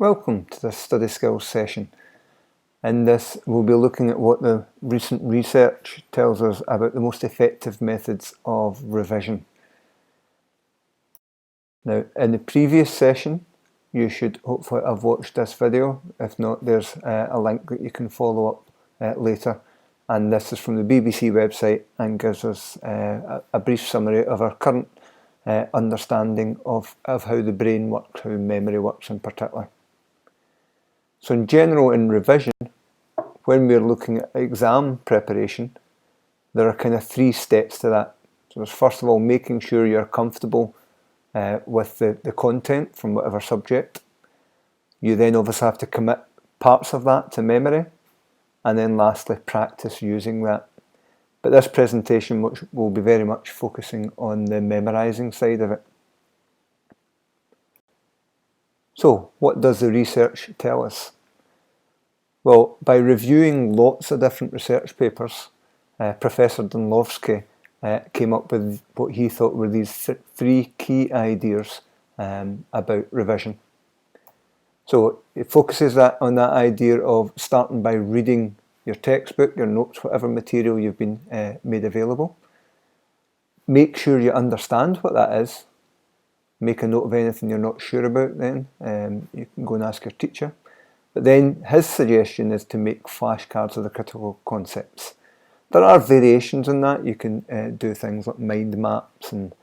Welcome to this study skills session. In this we'll be looking at what the recent research tells us about the most effective methods of revision. Now, in the previous session you should hopefully have watched this video. If not, there's a link that you can follow up later, and this is from the BBC website and gives us a brief summary of our current understanding of how the brain works, how memory works in particular. So in general, in revision, when we're looking at exam preparation, there are kind of three steps to that. So there's first of all making sure you're comfortable with the content from whatever subject. You then obviously have to commit parts of that to memory, and then lastly practice using that. But this presentation will be very much focusing on the memorising side of it. So what does the research tell us? Well, by reviewing lots of different research papers, Professor Dąbrowski came up with what he thought were these three key ideas about revision. So it focuses on that idea of starting by reading your textbook, your notes, whatever material you've been made available. Make sure you understand what that is. Make a note of anything you're not sure about then. You can go and ask your teacher. But then his suggestion is to make flashcards of the critical concepts. There are variations on that. You can do things like mind maps and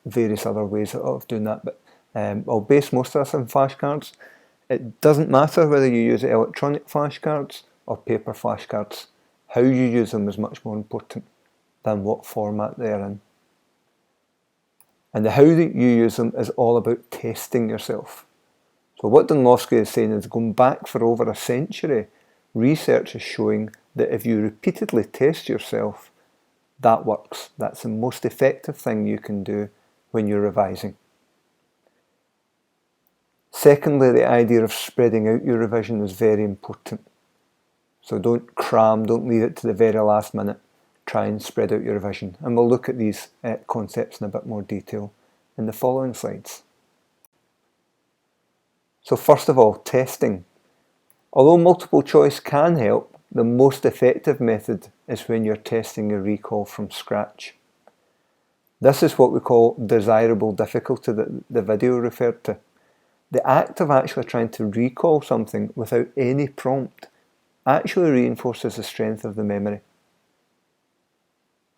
various other ways of doing that. But I'll base most of this on flashcards. It doesn't matter whether you use electronic flashcards or paper flashcards. How you use them is much more important than what format they're in. And the how that you use them is all about testing yourself. So what Dąbrowski is saying is, going back for over a century, research is showing that if you repeatedly test yourself, that works. That's the most effective thing you can do when you're revising. Secondly, the idea of spreading out your revision is very important. So don't cram, don't leave it to the very last minute. Try and spread out your revision. And we'll look at these concepts in a bit more detail in the following slides. So first of all, testing. Although multiple choice can help, the most effective method is when you're testing your recall from scratch. This is what we call desirable difficulty that the video referred to. The act of actually trying to recall something without any prompt actually reinforces the strength of the memory.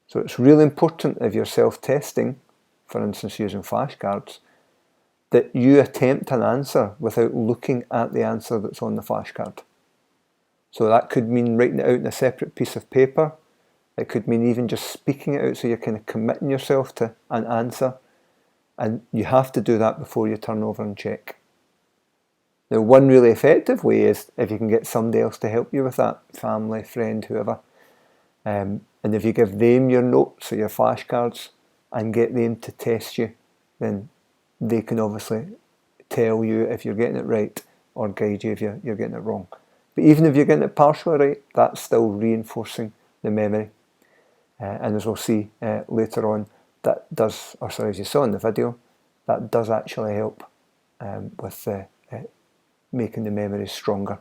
So it's really important if you're self-testing, for instance using flashcards, that you attempt an answer without looking at the answer that's on the flashcard. So that could mean writing it out in a separate piece of paper. It could mean even just speaking it out, so you're kind of committing yourself to an answer, and you have to do that before you turn over and check. Now, one really effective way is if you can get somebody else to help you with that, family, friend, whoever. And if you give them your notes or your flashcards and get them to test you, then they can obviously tell you if you're getting it right or guide you if you're getting it wrong. But even if you're getting it partially right, that's still reinforcing the memory. And as we'll see later on, that does, or sorry, as you saw in the video, that does actually help with making the memory stronger.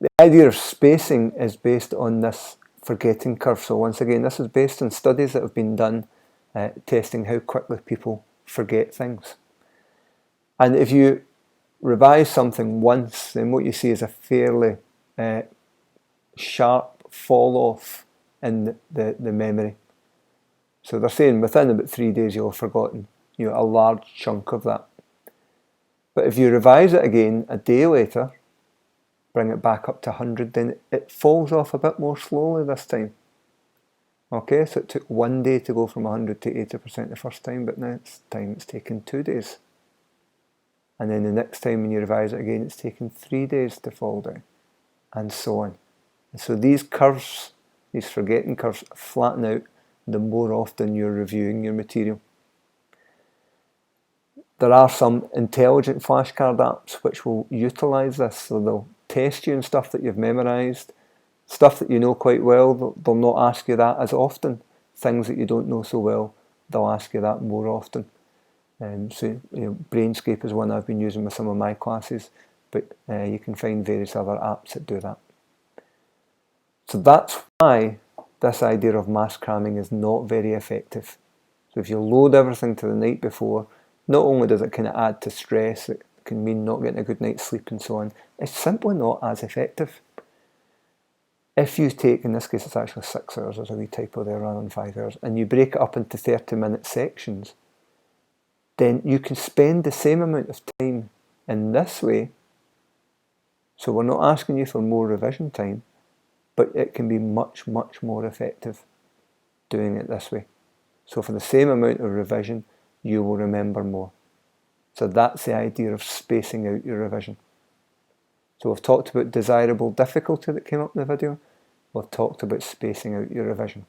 The idea of spacing is based on this forgetting curve. So once again, this is based on studies that have been done testing how quickly people forget things. And if you revise something once, then what you see is a fairly sharp fall off in the memory. So they're saying within about 3 days you'll have forgotten a large chunk of that. But if you revise it again a day later, bring it back up to 100, then it falls off a bit more slowly this time. Okay, so it took 1 day to go from 100 to 80% the first time, but next time it's taken 2 days. And then the next time when you revise it again, it's taken 3 days to fall down, and so on. And so these curves, these forgetting curves, flatten out the more often you're reviewing your material. There are some intelligent flashcard apps which will utilise this, so they'll test you on stuff that you've memorised, stuff that you know quite well. They'll not ask you that as often. Things that you don't know so well, they'll ask you that more often. So Brainscape is one I've been using with some of my classes, but you can find various other apps that do that. So that's why this idea of mass cramming is not very effective. So if you load everything to the night before, not only does it kind of add to stress, it can mean not getting a good night's sleep and so on, it's simply not as effective. If you take, in this case it's actually 6 hours, there's a wee typo there rather than 5 hours, and you break it up into 30-minute sections, then you can spend the same amount of time in this way. So we're not asking you for more revision time, but it can be much, much more effective doing it this way. So for the same amount of revision, you will remember more. So that's the idea of spacing out your revision. So we've talked about desirable difficulty that came up in the video. We've talked about spacing out your revision.